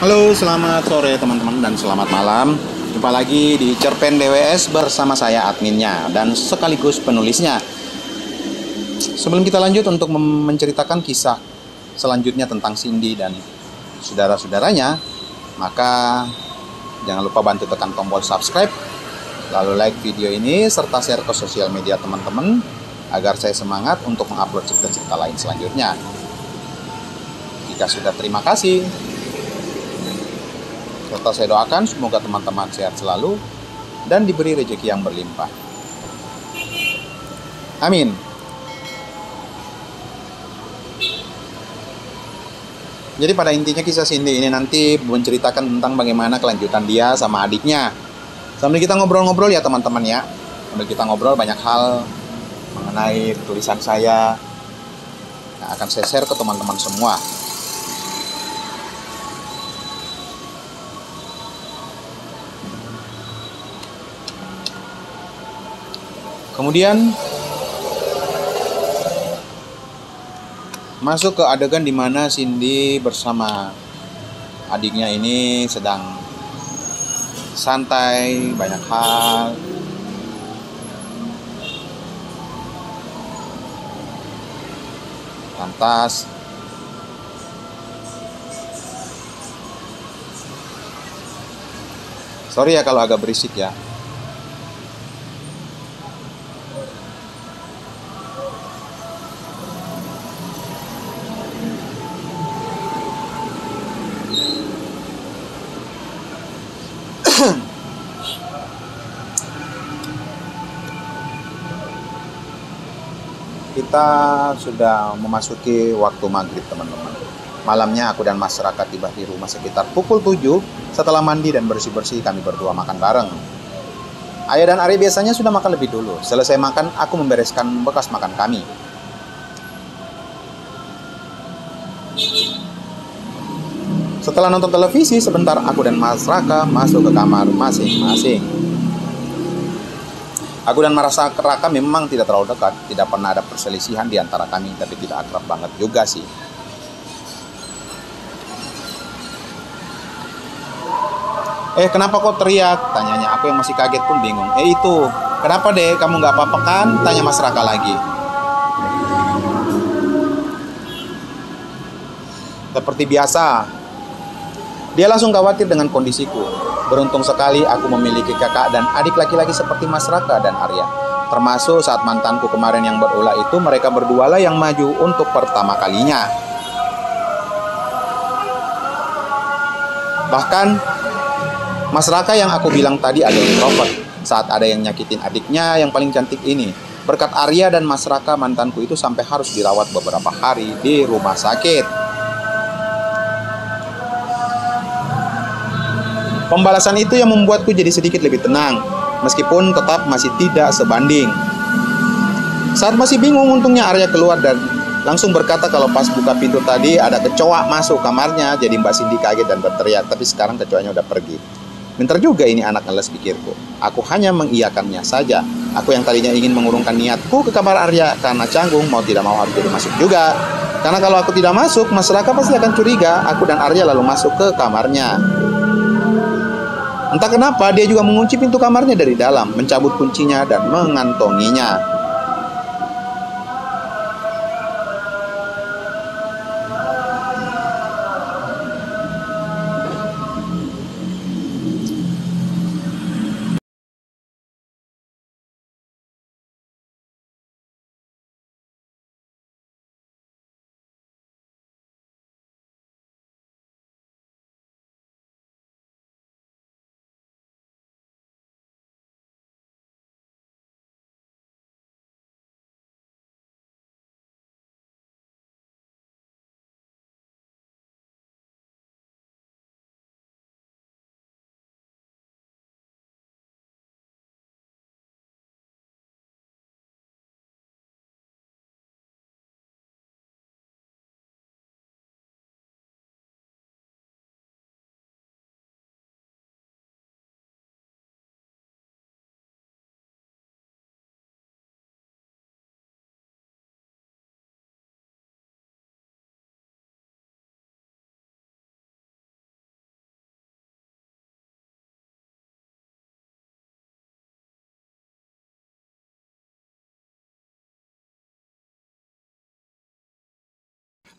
Halo, selamat sore teman-teman dan selamat malam. Jumpa lagi di Cerpen DWS bersama saya adminnya dan sekaligus penulisnya. Sebelum kita lanjut untuk menceritakan kisah selanjutnya tentang Cindy dan saudara-saudaranya, maka jangan lupa bantu tekan tombol subscribe, lalu like video ini serta share ke sosial media teman-teman agar saya semangat untuk mengupload cerita-cerita lain selanjutnya. Jika sudah, terima kasih. Serta saya doakan semoga teman-teman sehat selalu dan diberi rezeki yang berlimpah. Amin. Jadi pada intinya kisah Cindy ini nanti menceritakan tentang bagaimana kelanjutan dia sama adiknya. Sambil kita ngobrol-ngobrol ya teman-teman ya. Sambil kita ngobrol banyak hal mengenai tulisan saya yang akan saya share ke teman-teman semua. Kemudian masuk ke adegan di mana Cindy bersama adiknya ini sedang santai, banyak hal. Lantas sorry ya kalau agak berisik ya. Kita sudah memasuki waktu maghrib teman-teman. Malamnya aku dan masyarakat tiba di rumah sekitar pukul 7. Setelah mandi dan bersih-bersih kami berdua makan bareng. Ayah dan Ari biasanya sudah makan lebih dulu. Selesai makan, aku membereskan bekas makan kami. Setelah nonton televisi sebentar, aku dan Mas Raka masuk ke kamar masing-masing. Aku dan Mas Raka memang tidak terlalu dekat, tidak pernah ada perselisihan di antara kami, tapi tidak akrab banget juga sih. Kenapa kok teriak? Tanyanya. Aku yang masih kaget pun bingung. Itu, kenapa deh? Kamu nggak apa-apa kan? Tanya Mas Raka lagi. Seperti biasa, dia langsung khawatir dengan kondisiku. Beruntung sekali aku memiliki kakak dan adik laki-laki seperti Mas Raka dan Arya. Termasuk saat mantanku kemarin yang berulah itu, mereka berdua lah yang maju untuk pertama kalinya. Bahkan Mas Raka yang aku bilang tadi ada introvert. Saat ada yang nyakitin adiknya yang paling cantik ini, berkat Arya dan Mas Raka, mantanku itu sampai harus dirawat beberapa hari di rumah sakit. Pembalasan itu yang membuatku jadi sedikit lebih tenang, meskipun tetap masih tidak sebanding. Saat masih bingung, untungnya Arya keluar dan langsung berkata kalau pas buka pintu tadi ada kecoa masuk kamarnya. Jadi Mbak Cindy kaget dan berteriak, tapi sekarang kecoanya udah pergi. Pintar juga ini anak, ngeles pikirku. Aku hanya mengiyakannya saja. Aku yang tadinya ingin mengurungkan niatku ke kamar Arya karena canggung, mau tidak mau harus jadi masuk juga. Karena kalau aku tidak masuk, Mas Raka pasti akan curiga aku dan Arya lalu masuk ke kamarnya. Entah kenapa dia juga mengunci pintu kamarnya dari dalam, mencabut kuncinya dan mengantonginya.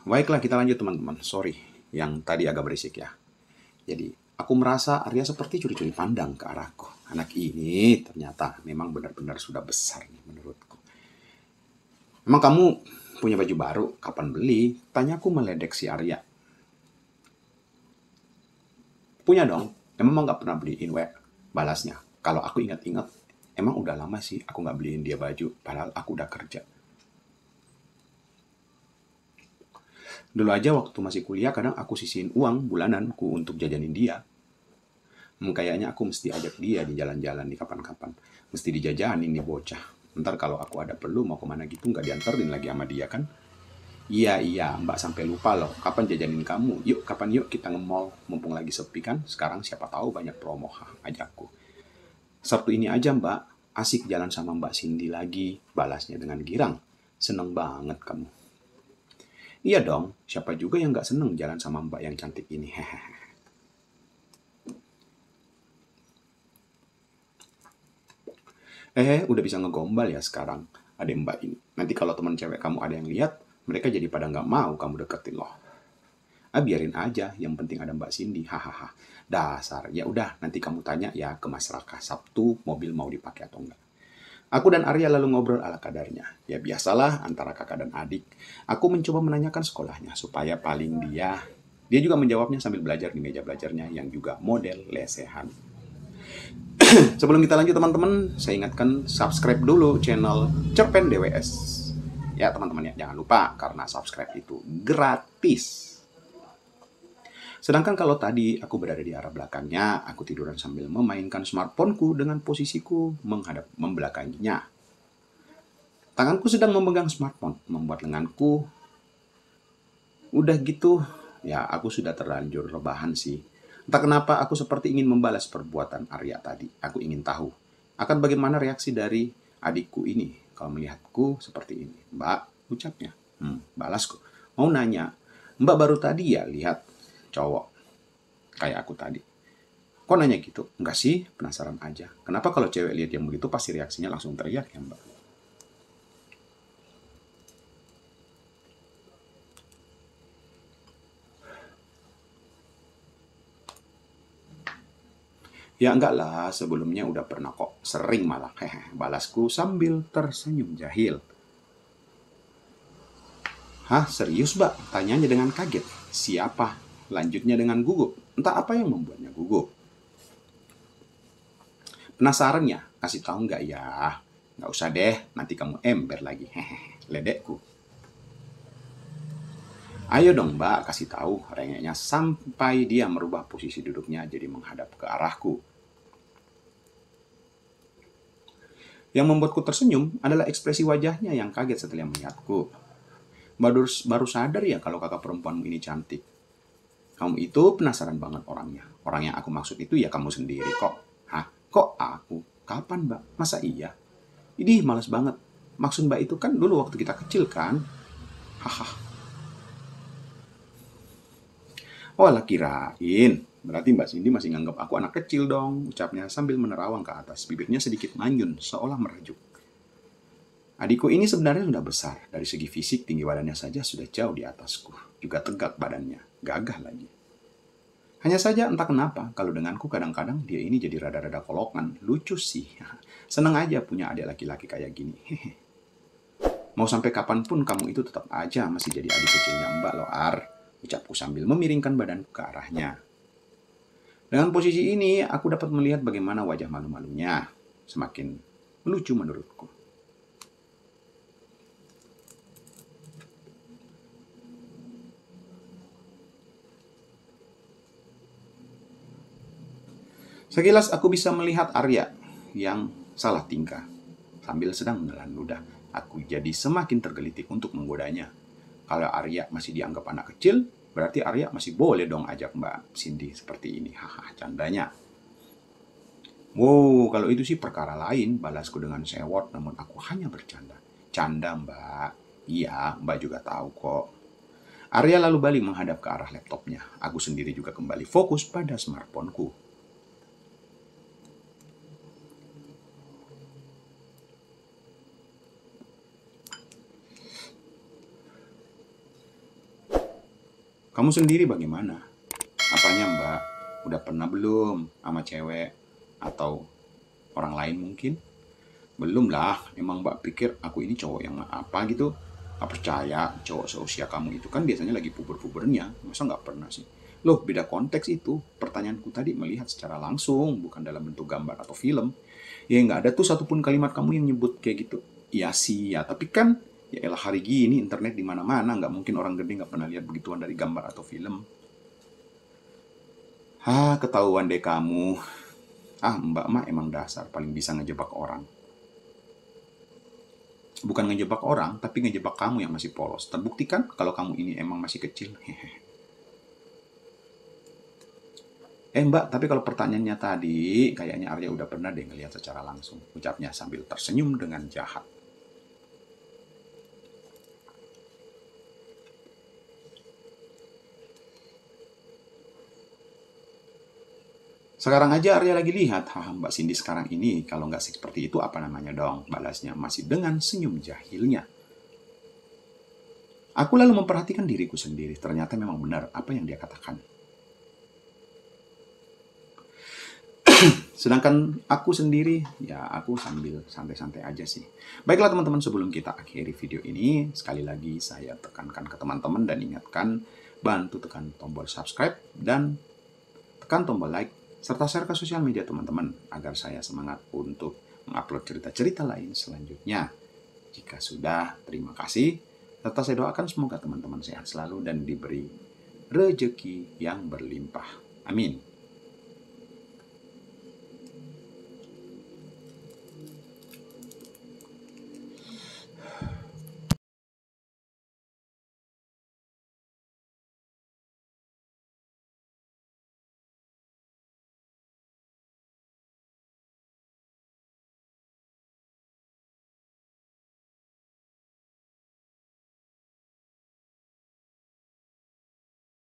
Baiklah, kita lanjut teman-teman. Sorry, yang tadi agak berisik ya. Jadi, aku merasa Arya seperti curi-curi pandang ke arahku. Anak ini ternyata memang benar-benar sudah besar nih menurutku. Emang kamu punya baju baru? Kapan beli? Tanyaku meledek si Arya. Punya dong. Emang nggak pernah beliin, we. Balasnya. Kalau aku ingat-ingat, emang udah lama sih aku nggak beliin dia baju. Padahal aku udah kerja. Dulu aja waktu masih kuliah, kadang aku sisihin uang bulananku untuk jajanin dia. Kayaknya aku mesti ajak dia di jalan-jalan di kapan-kapan. Mesti dijajanin nih bocah. Ntar kalau aku ada perlu mau kemana gitu nggak dianterin lagi sama dia kan. Iya, iya, Mbak sampai lupa loh. Kapan jajanin kamu? Yuk, kapan yuk kita nge-mall. Mumpung lagi sepi kan. Sekarang siapa tahu banyak promo. Hah, ajakku. Sabtu ini aja Mbak. Asik jalan sama Mbak Cindy lagi. Balasnya dengan girang. Seneng banget kamu. Iya dong, siapa juga yang nggak seneng jalan sama Mbak yang cantik ini. Hehehe. Udah bisa ngegombal ya sekarang. Ada Mbak ini. Nanti kalau teman cewek kamu ada yang lihat, mereka jadi pada nggak mau kamu deketin loh. Biarin aja, yang penting ada Mbak Cindy. Hahaha. Dasar. Ya udah, nanti kamu tanya ya ke Mas Raka Sabtu mobil mau dipakai atau enggak. Aku dan Arya lalu ngobrol ala kadarnya. Ya biasalah antara kakak dan adik. Aku mencoba menanyakan sekolahnya supaya paling dia juga menjawabnya sambil belajar di meja belajarnya yang juga model lesehan. Sebelum kita lanjut teman-teman, saya ingatkan subscribe dulu channel Cerpen DWS. Ya teman-teman ya, jangan lupa karena subscribe itu gratis. Sedangkan kalau tadi aku berada di arah belakangnya, aku tiduran sambil memainkan smartphoneku dengan posisiku menghadap membelakanginya. Tanganku sedang memegang smartphone, membuat lenganku udah gitu, ya aku sudah terlanjur rebahan sih. Entah kenapa aku seperti ingin membalas perbuatan Arya tadi. Aku ingin tahu akan bagaimana reaksi dari adikku ini kalau melihatku seperti ini. Mbak, ucapnya. Balasku. Mau nanya, Mbak baru tadi ya lihat cowok kayak aku tadi. Kok nanya gitu? Enggak sih, penasaran aja. Kenapa kalau cewek lihat yang begitu pasti reaksinya langsung teriak ya Mbak? Ya enggak lah, sebelumnya udah pernah kok. Sering malah. Hehe, balasku sambil tersenyum jahil. Hah, serius Mbak? Tanyanya dengan kaget. Siapa? Lanjutnya dengan gugup. Entah apa yang membuatnya gugup. Penasaran ya? Kasih tahu nggak ya? Nggak usah deh, nanti kamu ember lagi. Hehehe, ledekku. Ayo dong Mbak, kasih tahu, rengeknya sampai dia merubah posisi duduknya jadi menghadap ke arahku. Yang membuatku tersenyum adalah ekspresi wajahnya yang kaget setelah melihatku. Baru sadar ya kalau kakak perempuanmu ini cantik. Kamu itu penasaran banget orangnya. Orang yang aku maksud itu ya kamu sendiri kok. Hah? Kok aku? Kapan Mbak? Masa iya? Idih, males banget. Maksud Mbak itu kan dulu waktu kita kecil kan? Haha. Oh lah kirain. Berarti Mbak Cindy masih nganggap aku anak kecil dong. Ucapnya sambil menerawang ke atas. Bibirnya sedikit manyun, seolah merajuk. Adikku ini sebenarnya sudah besar. Dari segi fisik, tinggi badannya saja sudah jauh di atasku. Juga tegak badannya. Gagah lagi. Hanya saja entah kenapa, kalau denganku kadang-kadang dia ini jadi rada-rada kolokan. Lucu sih. Seneng aja punya adik laki-laki kayak gini. Mau sampai kapanpun kamu itu tetap aja masih jadi adik kecilnya Mbak Loar. Ucapku sambil memiringkan badanku ke arahnya. Dengan posisi ini, aku dapat melihat bagaimana wajah malu-malunya. Semakin lucu menurutku. Sekilas aku bisa melihat Arya yang salah tingkah. Sambil sedang menelan ludah, aku jadi semakin tergelitik untuk menggodanya. Kalau Arya masih dianggap anak kecil, berarti Arya masih boleh dong ajak Mbak Cindy seperti ini. Haha, candanya. Wow, kalau itu sih perkara lain, balasku dengan sewot, namun aku hanya bercanda. Canda Mbak. Iya, Mbak juga tahu kok. Arya lalu balik menghadap ke arah laptopnya. Aku sendiri juga kembali fokus pada smartphoneku. Kamu sendiri bagaimana? Apanya Mbak? Udah pernah belum sama cewek atau orang lain mungkin? Belum lah, emang Mbak pikir aku ini cowok yang apa gitu? Gak percaya, cowok seusia kamu itu kan biasanya lagi puber-pubernya. Masa nggak pernah sih? Loh, beda konteks itu. Pertanyaanku tadi melihat secara langsung, bukan dalam bentuk gambar atau film. Ya nggak ada tuh satupun kalimat kamu yang nyebut kayak gitu. Iya sih ya, tapi kan ya elah hari gini internet di mana-mana, nggak mungkin orang gede nggak pernah lihat begituan dari gambar atau film. Ketahuan deh kamu. Mbak mah emang dasar paling bisa ngejebak orang. Bukan ngejebak orang, tapi ngejebak kamu yang masih polos. Terbukti kan kalau kamu ini emang masih kecil. Mbak, tapi kalau pertanyaannya tadi, kayaknya Arya udah pernah deh ngelihat secara langsung. Ucapnya sambil tersenyum dengan jahat. Sekarang aja Arya lagi lihat, Mbak Cindy sekarang ini, kalau nggak seperti itu apa namanya dong? Balasnya masih dengan senyum jahilnya. Aku lalu memperhatikan diriku sendiri, ternyata memang benar apa yang dia katakan. Sedangkan aku sendiri, ya aku sambil santai-santai aja sih. Baiklah teman-teman, sebelum kita akhiri video ini, sekali lagi saya tekankan ke teman-teman dan ingatkan, bantu tekan tombol subscribe dan tekan tombol like, serta share ke sosial media teman-teman, agar saya semangat untuk mengupload cerita-cerita lain selanjutnya. Jika sudah, terima kasih. Serta saya doakan semoga teman-teman sehat selalu dan diberi rezeki yang berlimpah. Amin.